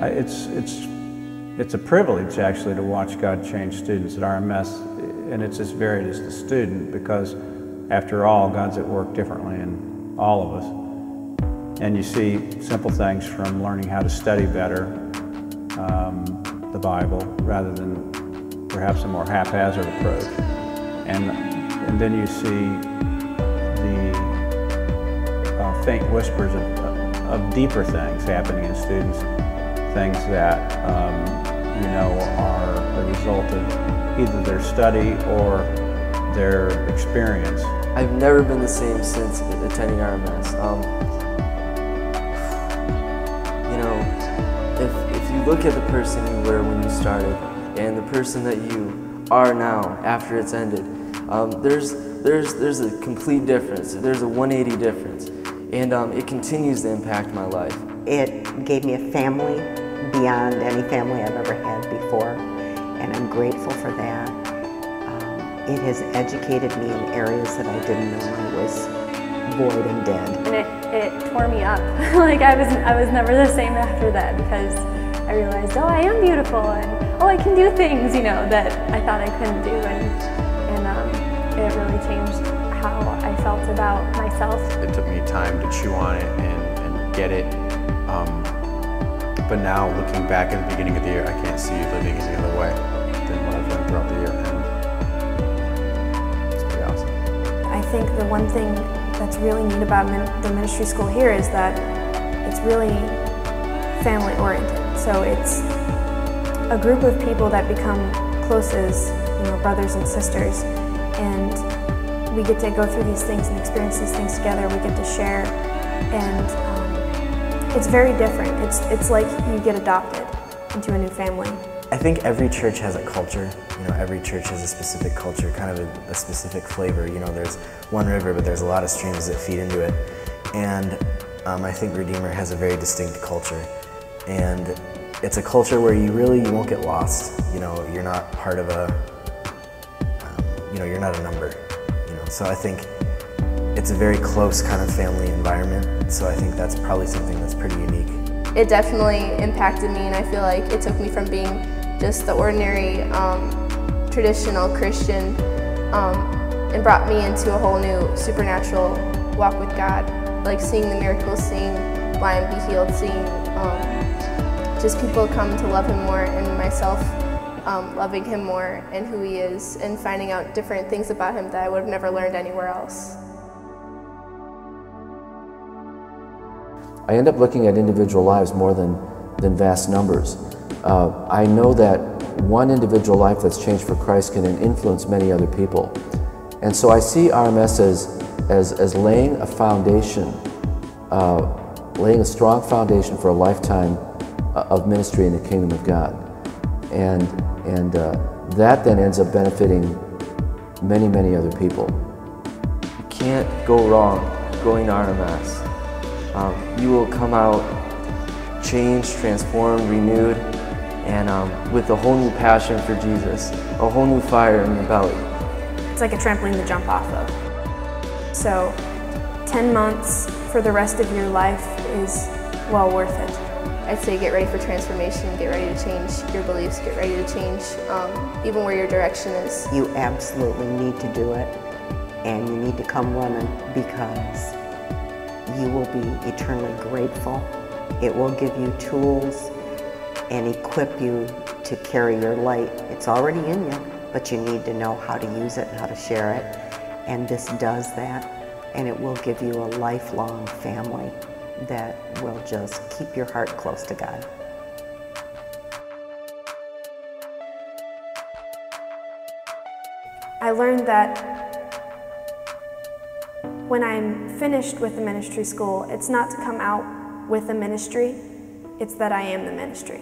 It's a privilege actually to watch God change students at RMS, and it's as varied as the student, because after all, God's at work differently in all of us. And you see simple things from learning how to study better the Bible rather than perhaps a more haphazard approach. And then you see the faint whispers of deeper things happening in students, things that you know are the result of either their study or their experience. I've never been the same since attending RMS. You know, if you look at the person you were when you started and the person that you are now after it's ended, there's a complete difference. There's a 180 difference, and it continues to impact my life. It gave me a family beyond any family I've ever had before, and I'm grateful for that. It has educated me in areas that I didn't know I was void and dead. And it tore me up. Like I was never the same after that, because I realized, oh, I am beautiful, and oh, I can do things, you know, that I thought I couldn't do, and it really changed how I felt about myself. It took me time to chew on it and get it. But now, looking back at the beginning of the year, I can't see living any other way than what I've learned throughout the year, and it's pretty awesome. I think the one thing that's really neat about the ministry school here is that it's really family-oriented. So it's a group of people that become close as, you know, brothers and sisters, and we get to go through these things and experience these things together. We get to share, and it's very different. It's like you get adopted into a new family. I think every church has a culture. You know, every church has a specific culture, kind of a specific flavor. You know, there's one river, but there's a lot of streams that feed into it. And I think Redeemer has a very distinct culture. And it's a culture where you won't get lost. You know, you're not part of you know, you're not a number. You know, so I think it's a very close kind of family environment, so I think that's probably something that's pretty unique. It definitely impacted me, and I feel like it took me from being just the ordinary, traditional Christian, and brought me into a whole new supernatural walk with God. Like seeing the miracles, seeing blind be healed, seeing just people come to love Him more, and myself loving Him more and who He is, and finding out different things about Him that I would have never learned anywhere else. I end up looking at individual lives more than vast numbers. I know that one individual life that's changed for Christ can influence many other people. And so I see RMS as laying a foundation, laying a strong foundation for a lifetime of ministry in the kingdom of God. And that then ends up benefiting many, many other people. You can't go wrong going to RMS. You will come out changed, transformed, renewed, and with a whole new passion for Jesus, a whole new fire in your belly. It's like a trampoline to jump off of. So 10 months for the rest of your life is well worth it. I'd say get ready for transformation, get ready to change your beliefs, get ready to change even where your direction is. You absolutely need to do it, and you need to come running, because you will be eternally grateful. It will give you tools and equip you to carry your light. It's already in you, but you need to know how to use it and how to share it. And this does that, and it will give you a lifelong family that will just keep your heart close to God. I learned that when I'm finished with the ministry school, it's not to come out with a ministry, it's that I am the ministry.